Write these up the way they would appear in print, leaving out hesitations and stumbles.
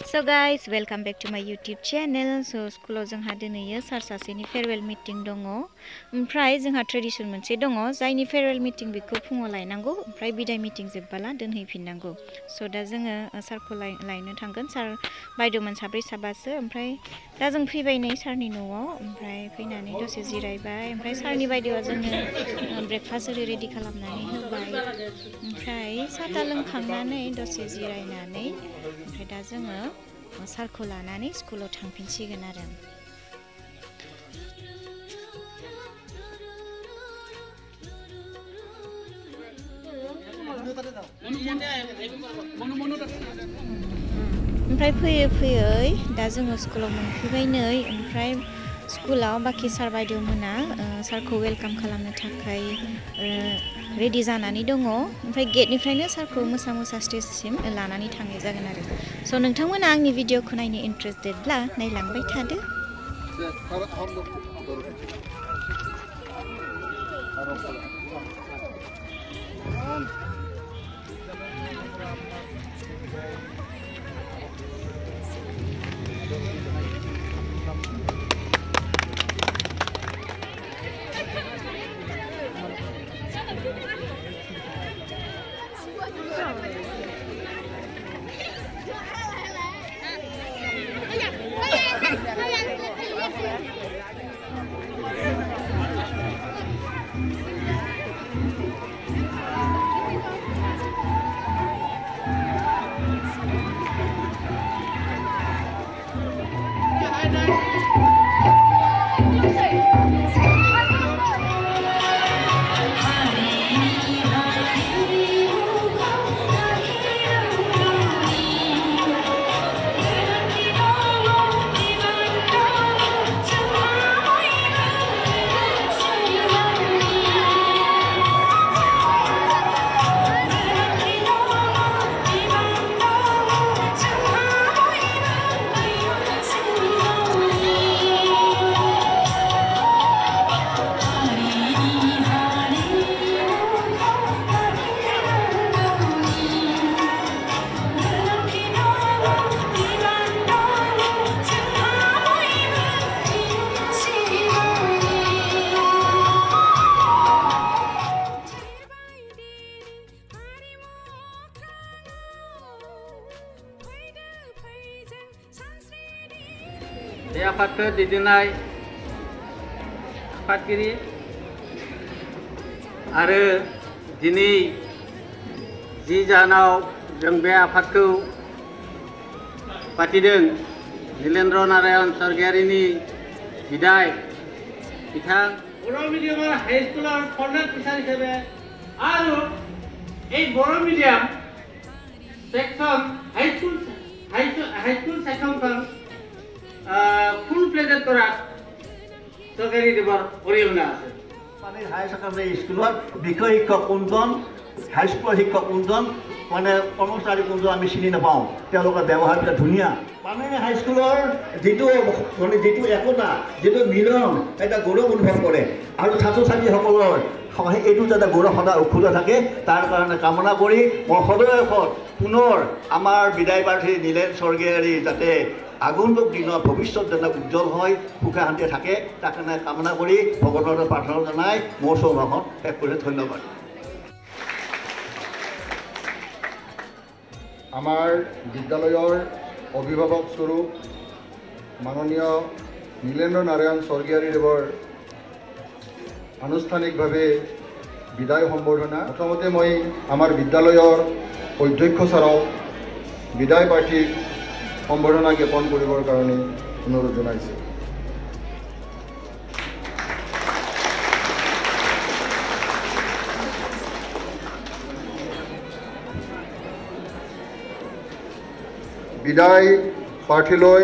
So guys, welcome back to my YouTube channel. So school जोंहा दिनैयो सारसासेनि farewell meeting दङ। ओमफ्राय जोंहा ट्रेडिशन मोनसे दङ जायनि फेयरवेल मीटिं बेखौ फुङाव लायनांगौ ओमफ्राय बिदाय मीटिं जोबबाला दोनहैफिननांगौ। सो दा जोङो सारखौ लायनो थांगोन। सार बायद'मोन साब्रै साबासो ओमफ्राय दा जों फैबाय नै सारनि न'आव ओमफ्राय फैनानै दसे जिरायबाय ओमफ्राय सारनि बायद'आ जोंनो ब्रेकफास्ट ओरै रेडि खालामनानै होबाय। ओमफ्राय साहा ता लोंखांनानै दसे जिरायनानै ओमफ्राय दा जोङो सारखौ लानानै स्कुलाव थांफिनसिगोन आरो। ओमफ्राय फैयै दा जोङो स्कुलाव मोनफैबाय नै ओमफ्राय स्कुलाव बाखि सार बायद'मोना सारखौ वेलकाम खालामनो थाखाय रेडि जानानै दङ। ओमफ्राय गेटनिफ्रायनो सारखौ मोसा स्टेजसिम लानानै थांनाय जागोन आरो। स' नोंथांमोना आंनि भिडिअखौ नायनो इन्ट्रेस्टेडब्ला नायलांबाय थादो। बे आफादखौ दैदेननाय आफादगिरि आरो दिनै जि जानाव जों बे आफादखौ फाथिदों नीलेन्द्र नारायण स्वर्गियारिनि बिदाय बिथां बर' मिडियाम हाइस्कुलार फाउन्डार टीचार हिसाबै आरो এই बर' मिडियाम सेक्शन हाइस्कुल सेक्शनखौ ফুল প্লেজেড কৰা চৰকাৰী দেৱৰ অৰিহণা আছে। মানে হায়াৰ ছেকেণ্ডাৰী স্কুলত বিষয় শিক্ষক কোনজন, হাইস্কুলৰ শিক্ষক কোনজন, মানে কৰ্মচাৰী কোনজন আমি চিনি নাপাওঁ। তেওঁলোকৰ ব্যৱহাৰবিলাক ধুনীয়া। মানে হাইস্কুলৰ যিটো একতা, যিটো মিলন, এটা গৌৰৱ অনুভৱ কৰে আৰু ছাত্ৰ ছাত্ৰীসকলৰ এইটো যাতে গৌৰৱ সদায় অক্ষুণ্ণ থাকে তাৰ কাৰণে কামনা কৰি মই সদয়ত পুনৰ আমাৰ বিদায় প্ৰাৰ্থী নীলেন স্বৰ্গীয়াৰী যাতে আগন্তুক দিনৰ ভৱিষ্যত যেনে উজ্জ্বল হয়, সুখে শান্তিয়ে থাকে তাৰ কাৰণে কামনা কৰি ভগৱানৰ প্ৰাৰ্থনা জনাই মোৰ চৌভাষণ শেষ কৰি ধন্যবাদ। আমাৰ বিদ্যালয়ৰ অভিভাৱক স্বৰূপ মাননীয় নীলেন্দ্ৰ নাৰায়ণ স্বৰ্গীয়াৰীদেৱৰ আনুষ্ঠানিকভাৱে বিদায় সম্বৰ্ধনা। প্ৰথমতে মই আমাৰ বিদ্যালয়ৰ অধ্যক্ষ ছাৰক বিদায় প্ৰাৰ্থীক সম্বৰ্ধনা জ্ঞাপন কৰিবৰ কাৰণে অনুৰোধ জনাইছোঁ। বিদায় প্ৰাৰ্থীলৈ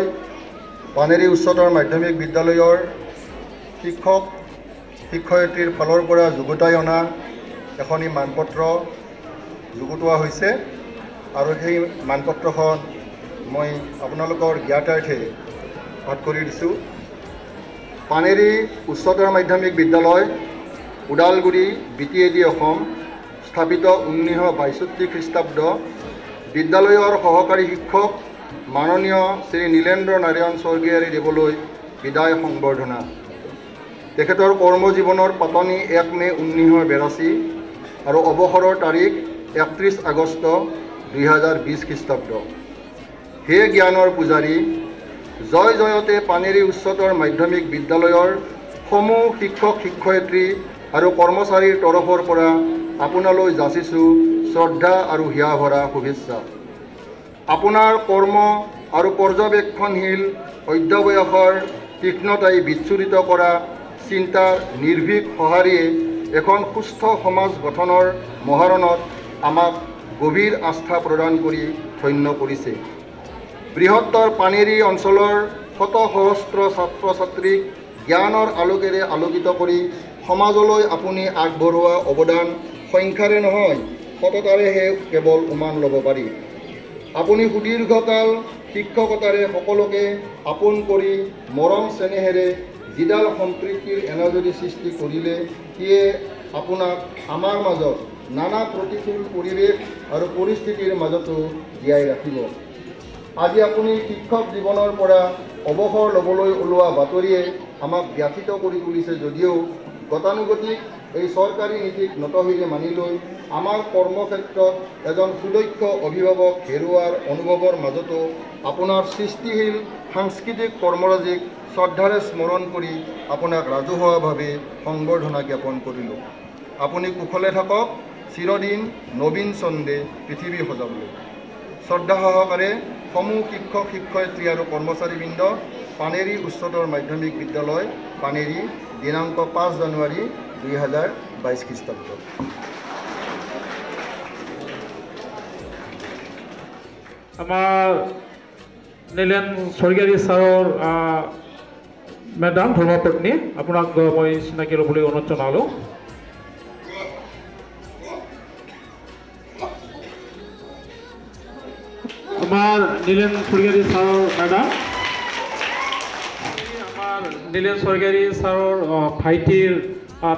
পানেৰী উচ্চতৰ মাধ্যমিক বিদ্যালয়ৰ শিক্ষক শিক্ষয়িত্ৰীৰ ফালৰ পৰা যুগুতাই অনা এখনি মানপত্ৰ যুগুতোৱা হৈছে আৰু সেই মানপত্ৰখন মই আপোনালোকৰ জ্ঞাতাৰ্থে পাঠ কৰি দিছোঁ। পানেৰী উচ্চতৰ মাধ্যমিক বিদ্যালয় ওদালগুৰি BTAD অসম স্থাপিত 1962 খ্ৰীষ্টাব্দ বিদ্যালয়ৰ সহকাৰী শিক্ষক মাননীয় শ্ৰী নীলেন্দ্ৰ নাৰায়ণ স্বৰ্গীয়াৰী দেৱলৈ বিদায় সংবৰ্ধনা। তেখেতৰ কৰ্মজীৱনৰ পাতনি 1 মে 1982 আৰু অৱসৰৰ তাৰিখ 31 আগষ্ট 2020 খ্ৰীষ্টাব্দ। হে জ্ঞানৰ পূজাৰী, জয় জয়তে পানেৰী উচ্চতৰ মাধ্যমিক বিদ্যালয়ৰ সমূহ শিক্ষক শিক্ষয়িত্ৰী আৰু কৰ্মচাৰীৰ তৰফৰ পৰা আপোনালৈ যাচিছোঁ শ্ৰদ্ধা আৰু হিয়া ভৰা শুভেচ্ছা। আপোনাৰ কৰ্ম আৰু পৰ্যবেক্ষণশীল অধ্যৱসায়ৰ তীক্ষ্ণতাই বিচ্ছুৰিত কৰা চিন্তাৰ নিৰ্ভীক সঁহাৰিয়ে এখন সুস্থ সমাজ গঠনৰ মহাৰণত আমাক গভীৰ আস্থা প্ৰদান কৰি ধন্য কৰিছে। বৃহত্তৰ পানেৰী অঞ্চলৰ শত সহস্ৰ ছাত্ৰ ছাত্ৰীক জ্ঞানৰ আলোকেৰে আলোকিত কৰি সমাজলৈ আপুনি আগবঢ়োৱা অৱদান সংখ্যাৰে নহয় সততাৰেহে কেৱল উমান ল'ব পাৰি। আপুনি সুদীৰ্ঘকাল শিক্ষকতাৰে সকলোকে আপোন কৰি মৰম চেনেহেৰে যিডাল সম্প্ৰীতিৰ এনাজৰী সৃষ্টি কৰিলে সিয়ে আপোনাক আমাৰ মাজত নানা প্ৰতিকূল পৰিৱেশ আৰু পৰিস্থিতিৰ মাজতো জীয়াই ৰাখিব। আজি আপুনি শিক্ষক জীৱনৰ পৰা অৱসৰ ল'বলৈ ওলোৱা বাতৰিয়ে আমাক ব্যথিত কৰি তুলিছে যদিও গতানুগতিক এই চৰকাৰী নীতিক নতশিৰে মানি লৈ আমাৰ কৰ্মক্ষেত্ৰত এজন সুদক্ষ অভিভাৱক হেৰুৱাৰ অনুভৱৰ মাজতো আপোনাৰ সৃষ্টিশীল সাংস্কৃতিক কৰ্মৰাজিক শ্ৰদ্ধাৰে স্মৰণ কৰি আপোনাক ৰাজহুৱাভাৱে সংবৰ্ধনা জ্ঞাপন কৰিলোঁ। আপুনি কুশলে থাকক, চিৰদিন নবীন চন্দে পৃথিৱী সজাবলৈ। শ্ৰদ্ধা সহকাৰে সমূহ শিক্ষক শিক্ষয়িত্ৰী আৰু কৰ্মচাৰীবৃন্দ, পানেৰী উচ্চতৰ মাধ্যমিক বিদ্যালয়, পানেৰী, দিনাংক 5 জানুৱাৰী 2022 খ্ৰীষ্টাব্দ। আমাৰ নীলেন স্বৰ্গীয়াৰী ছাৰৰ মেডাম ধৰ্মপত্নী, আপোনাক মই চিনাকি ল'বলৈ অনুৰোধ জনালোঁ। আমাৰ নীলেন স্বৰ্গীয়াৰী ছাৰৰ মেডাম, আমাৰ নীলেন স্বৰ্গীয়াৰী ছাৰৰ ভাইটিৰ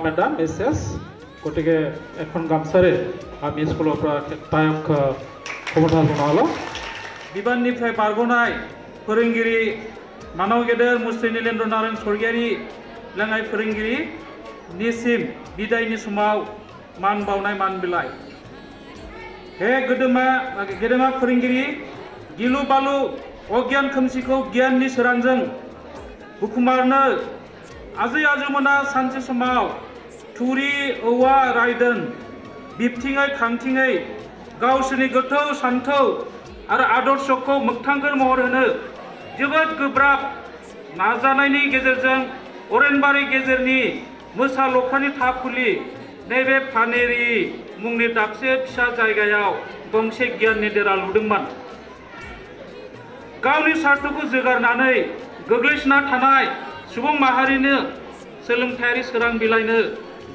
মেডাম মিছেছ, গতিকে এখন গামচাৰে আমি স্কুলৰ পৰা তাইক শুভেচ্ছা জনালোঁ। बिबाननिफ्राय बारग'नाय फोरोंगिरि मानव गेदेर मुस्रि नीलेन्द्र नारायण स्वर्गीयारि लेङाइ फोरोंगिरिनिसिम बिदायनि समाव मान बावनाय मान बिलाइ। हे गेदेमा फोरोंगिरि, गिलु बालु अज्ञान खोमसिखौ गियाननि सोरांजों बुखुमारनो आजै आजौमोना सानसे समाव थुरि औवा रायदों बिबथिङै खांथिङै गावसोरनि गोथौ सान्थौ आरो आदर्शखौ मोगथांखोर महर होनो जोबोद गोब्राब नाजानायनि गेजेरजों अरेनबारि गेजेरनि मोसा लख्रानि थाखुलि नैबे पानेरी मुंनि दाबसे फिसा जायगायाव गंसे गियाननि देरा लुदोंमोन। गावनि स्वार्थखौ जोगारनानै गोग्लैसोना थानाय सुबुं माहारिनो सोलोंथायारि सोरां बिलाइनो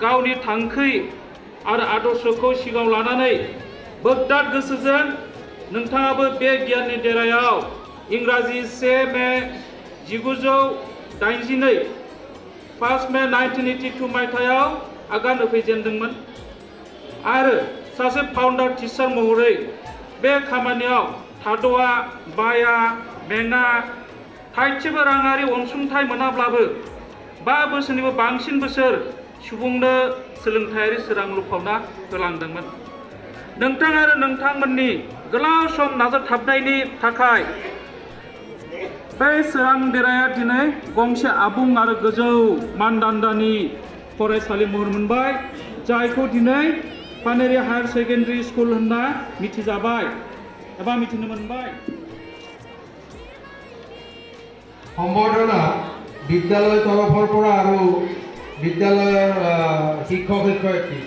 गावनि थांखि आरो आदर्शखौ सिगाङाव लानानै बोगदाद गोसोजों नोंथाङाबो बे गियाननि देरायाव इंराजि 1 मे 1982 5 मे 1982 मायथाइयाव आगान होफैजेनदोंमोन आरो सासे फाउन्डार टिचार महरै बे खामानियाव थाद'आ बाया मेङा थाइसेबो राङारि अनसुंथाइ मोनाब्लाबो 5 बोसोरनिबो बांसिन बोसोर सुबुंनो सोलोंथायारि सोरां लुफावना होलांदोंमोन। नोंथां आरो नोंथांमोननि गोलाव सम नाजाथाबनायनि थाखाय बे सोरां देराया दिनै गंसे आबुं आरो गोजौ मानदान्दानि फरायसालि महर मोनबाय, जायखौ दिनै पानेरी हायर सेकेन्डारि स्कुल होनना मिथिजाबाय एबा मिथिनो मोनबाय। সম্বৰ্ধনা বিদ্যালয় তৰফৰ পৰা আৰু বিদ্যালয়ৰ শিক্ষক শিক্ষয়িত্ৰী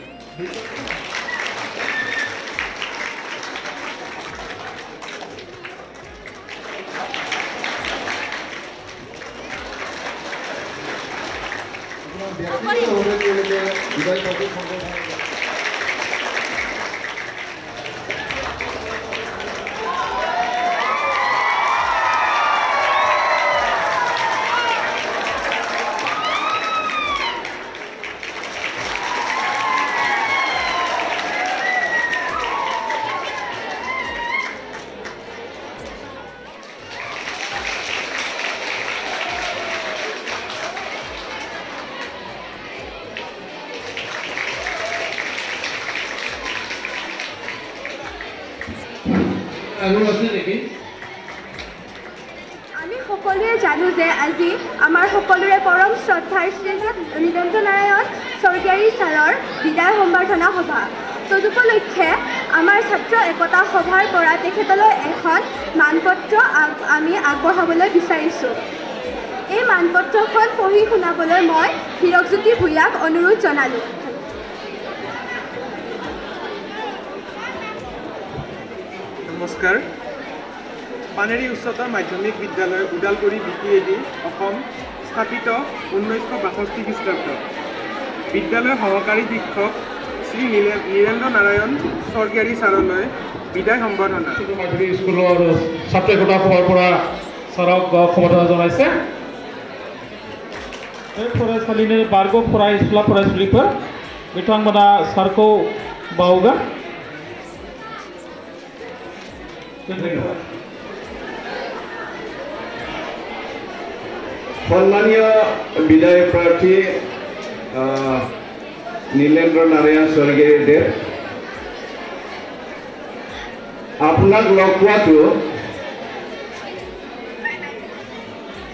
আৰু আছে নেকি? আমি সকলোৱে জানো যে আজি আমাৰ সকলোৰে পৰম শ্ৰদ্ধাৰ শ্ৰীযুত নীলেন্দ্ৰ নাৰায়ণ স্বৰ্গীয়াৰী ছাৰৰ বিদায় সম্বৰ্ধনা সভা। তদুপলক্ষে আমাৰ ছাত্ৰ একতা সভাৰ পৰা তেখেতলৈ এখন মানপত্ৰ আমি আগবঢ়াবলৈ বিচাৰিছোঁ। এই মানপত্ৰখন পঢ়ি শুনাবলৈ মই হীৰকজ্যোতি ভূঞাক অনুৰোধ জনালোঁ। নমস্কাৰ। পানেৰী উচ্চতৰ মাধ্যমিক বিদ্যালয় ওদালগুৰি BPAD অসম স্থাপিত 1962 খ্ৰীষ্টাব্দ। বিদ্যালয়ৰ সহকাৰী শিক্ষক শ্ৰী নীলেন্দ্ৰ নাৰায়ণ স্বৰ্গীয়াৰী ছাৰলৈ বিদায় সম্বৰ্ধনা। মাধ্যমিক স্কুলৰ ছাত্ৰ একতা সভাৰ পৰা ছাৰক সম্বৰ্ধনা জনাইছে। फरायसालिनि बारग' फरायसुला फरायसुलिफोर बिथांमोना सारखौ बावगोन। सम्मानीय विदाय प्रार्थी नीलेंद्र नारायण स्वर्गीय देव, आपनाक लग पोৱাটো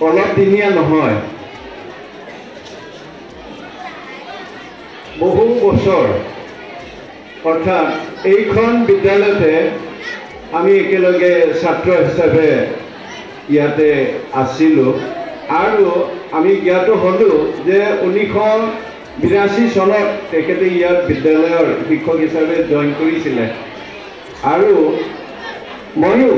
অলপ দিনীয়া নহয়, বহু বছৰ। অৰ্থাৎ এইখন বিদ্যালয়তে আমি একেলগে ছাত্ৰ হিচাপে ইয়াতে আছিলোঁ আৰু আমি জ্ঞাত হ'লোঁ যে 1982 চনত তেখেতে ইয়াত বিদ্যালয়ৰ শিক্ষক হিচাপে জইন কৰিছিলে আৰু ময়ো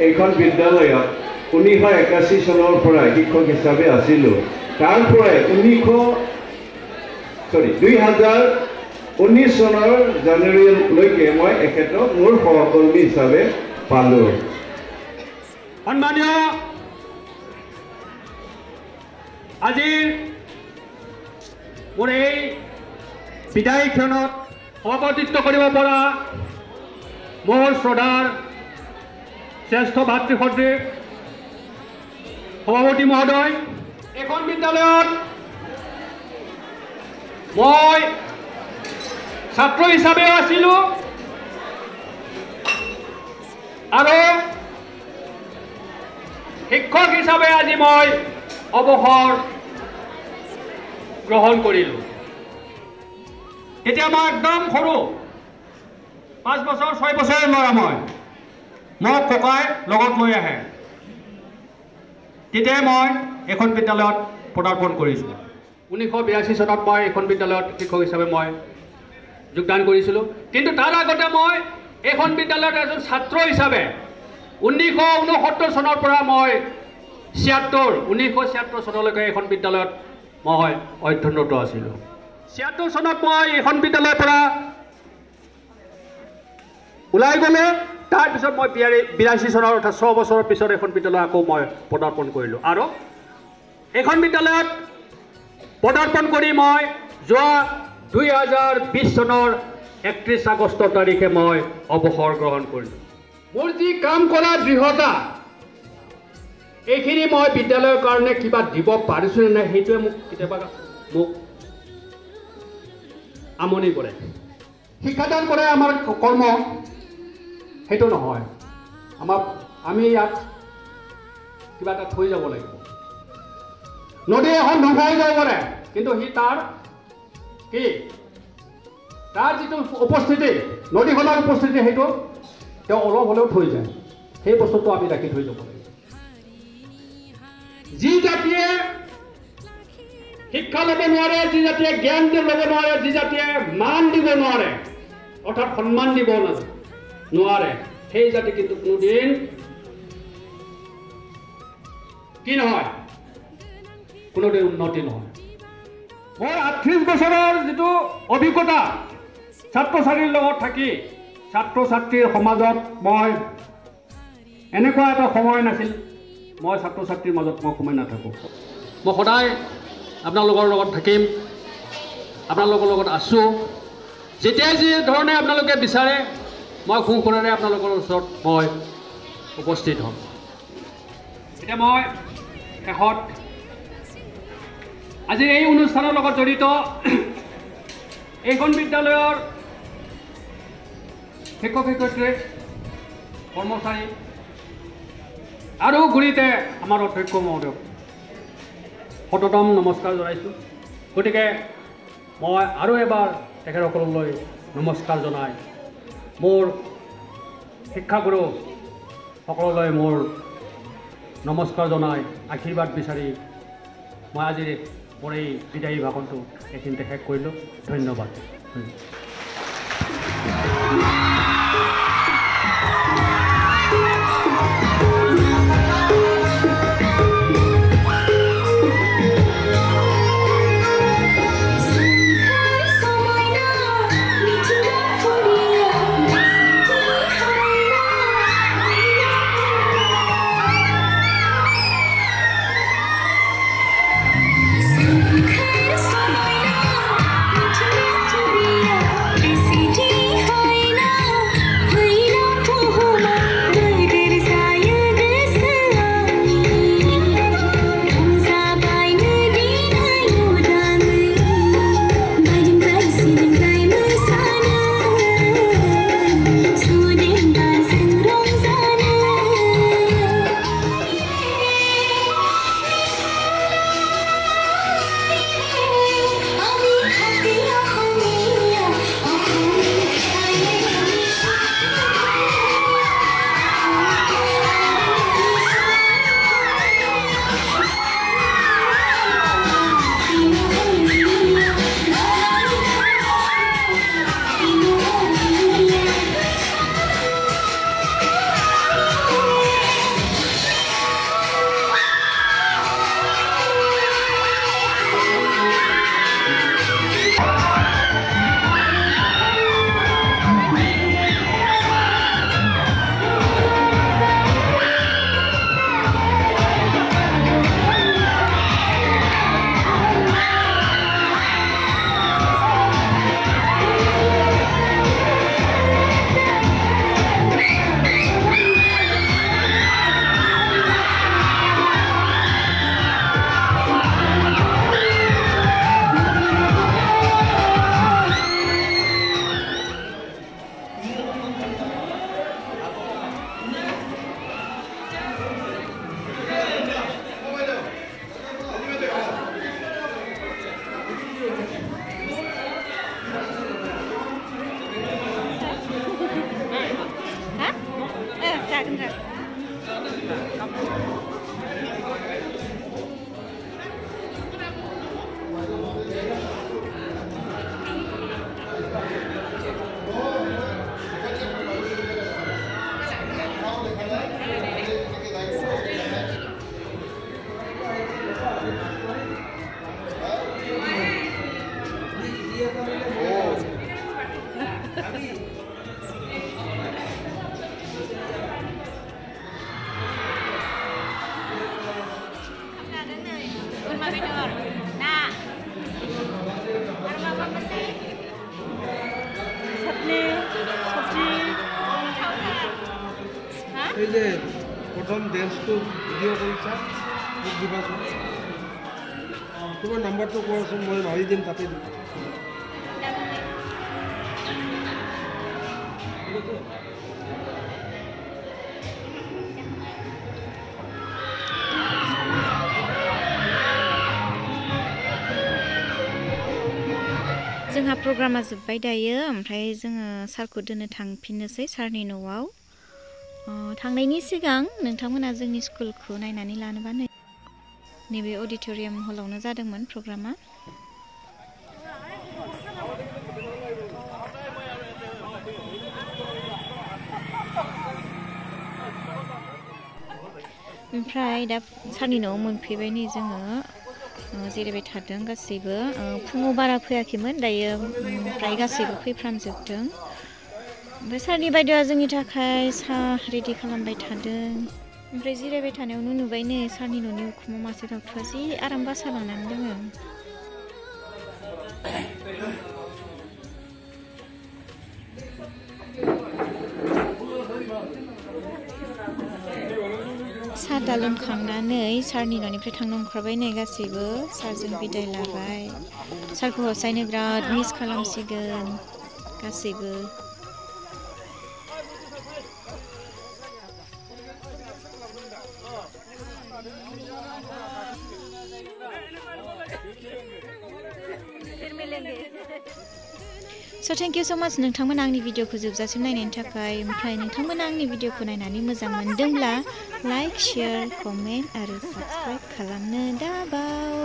এইখন বিদ্যালয়ত 1981 চনৰ পৰা শিক্ষক হিচাপে আছিলোঁ। তাৰ পৰাই 2019 চনৰ জানুৱাৰীলৈকে মই এখেতক মোৰ সহকৰ্মী হিচাপে পালোঁ। সন্মানীয় আজিৰ মোৰ এই বিদায় ক্ষণত সভাপতিত্ব কৰিব পৰা মোৰ শ্ৰদ্ধাৰ শ্ৰেষ্ঠ ভাতৃ সদৃশ সভাপতি মহোদয়, এইখন বিদ্যালয়ত মই ছাত্ৰ হিচাপেও আছিলোঁ আৰু শিক্ষক হিচাপে আজি মই অৱসৰ গ্ৰহণ কৰিলোঁ। তেতিয়া মই একদম সৰু, 5 বছৰ 6 বছৰৰ ল'ৰা। মোক ককাই লগত লৈ আহে। তেতিয়াই মই এখন বিদ্যালয়ত পদাৰ্পণ কৰিছোঁ। 1982 চনত মই এখন বিদ্যালয়ত শিক্ষক হিচাপে মই যোগদান কৰিছিলোঁ। কিন্তু তাৰ আগতে মই এখন বিদ্যালয়ত এজন ছাত্ৰ হিচাপে 1969 চনৰ পৰা মই 1976 চনলৈকে এখন বিদ্যালয়ত মই অধ্যয়নৰত আছিলোঁ। 76 চনত মই এখন বিদ্যালয়ৰ পৰা ওলাই গ'লোঁ। তাৰপিছত মই 82 চনৰ অৰ্থাৎ 6 বছৰৰ পিছত এখন বিদ্যালয় আকৌ মই পদাৰ্পণ কৰিলোঁ আৰু এইখন বিদ্যালয়ত পদাৰ্পণ কৰি মই যোৱা 2020 চনৰ 31 আগষ্ট তাৰিখে মই অৱসৰ গ্ৰহণ কৰিলোঁ। মোৰ যি কাম কৰা দৃঢ়তা, এইখিনি মই বিদ্যালয়ৰ কাৰণে কিবা দিব পাৰিছোঁ নে নাই সেইটোৱে মোক কেতিয়াবা আমনি কৰে। শিক্ষাদান কৰে আমাৰ কৰ্ম, সেইটো নহয়। আমি ইয়াত কিবা এটা থৈ যাব লাগিব। নদী এখন ধ্বংস হৈ যাব পাৰে, কিন্তু তাৰ যিটো উপস্থিতি, নদীখনৰ উপস্থিতি, সেইটো তেওঁ অলপ হ'লেও থৈ যায়। সেই বস্তুটো আমি ৰাখি থৈ যাব লাগিব। যি জাতিয়ে শিক্ষা ল'ব নোৱাৰে, যি জাতিয়ে জ্ঞান ল'ব নোৱাৰে, যি জাতিয়ে মান দিব নোৱাৰে, অৰ্থাৎ সন্মান দিব নোৱাৰে, সেই জাতি কিন্তু কোনোদিন কি নহয়, কোনোদিন উন্নতি নহয়। মোৰ 38 বছৰৰ যিটো অভিজ্ঞতা ছাত্ৰ ছাত্ৰীৰ লগত থাকি, ছাত্ৰ ছাত্ৰীৰ সমাজত মই এনেকুৱা এটা সময় নাছিল মই ছাত্ৰ ছাত্ৰীৰ মাজত মই সময় নাথাকোঁ। মই সদায় আপোনালোকৰ লগত থাকিম, আপোনালোকৰ লগত আছোঁ। যেতিয়াই যি ধৰণে আপোনালোকে বিচাৰে মই সুখেৰে আপোনালোকৰ ওচৰত মই উপস্থিত হ'ম। এতিয়া মই শেষত আজিৰ এই অনুষ্ঠানৰ লগত জড়িত এইখন বিদ্যালয়ৰ শিক্ষক শিক্ষয়িত্ৰী কৰ্মচাৰী আৰু গুৰিতে আমাৰ অধ্যক্ষ মহোদয়ক শততম নমস্কাৰ জনাইছোঁ। গতিকে মই আৰু এবাৰ তেখেতসকললৈ নমস্কাৰ জনাই মোৰ শিক্ষাগুৰু সকললৈ মোৰ নমস্কাৰ জনাই আশীৰ্বাদ বিচাৰি মই আজিৰ মোৰ এই বিদায়ী ভাষণটো এইখিনিতে শেষ কৰিলোঁ। ধন্যবাদ। এই যে প্ৰথম ডেন্সটো ভিডিঅ' কৰিছা মোক দিবাচোন। তোমাৰ নাম্বাৰটো কোৱাচোন, মই মাৰি দিম তাতে দিম। जोंहा प्रग्रामा जोब्बाय दायो, ओमफ्राय जोङो सारखौ दोननो थांफिननोसै सारनि न'आव। थांनायनि सिगां नोंथांमोना जोंनि स्कुलखौ नायनानै लानोबा नैबे अडिटोरियाम हलावनो जादोंमोन प्रग्रामा। ओमफ्राय दा सारनि न'आव मोनफैबाय नै जोङो जिरायबाय थादों गासैबो। फुङाव बारा फैयाखैमोन, दायो फ्राय गासैबो फैफ्रामजोबदों। ओमफ्राय सारनि बायदेवआ जोंनि थाखाय साहा रेडि खालामबाय थादों। ओमफ्राय जिरायबाय थानायावनो नुबाय नै सारनि न'नि उखुमाव मासे दाउथुआ जि आराम बासा लानानै दोङो। साहा दा लोंखांनानै सारनि न'निफ्राय थांनो ओंखारबाय नै गासैबो। सारजों बिदाय लाबाय। सारखौ हसायनो बिराद मिस खालामसिगोन गासैबो। So thank you so much नोंथांमोना आंनि भिडिअखौ जोबजासिम नायनायनि थाखाय ओमफ्राय नोंथांमोना आंनि भिडिअखौ नायनानै मोजां मोनदोंब्ला लाइक शेयार कमेन्ट आरो साबस्क्राइब खालामनो दाबाव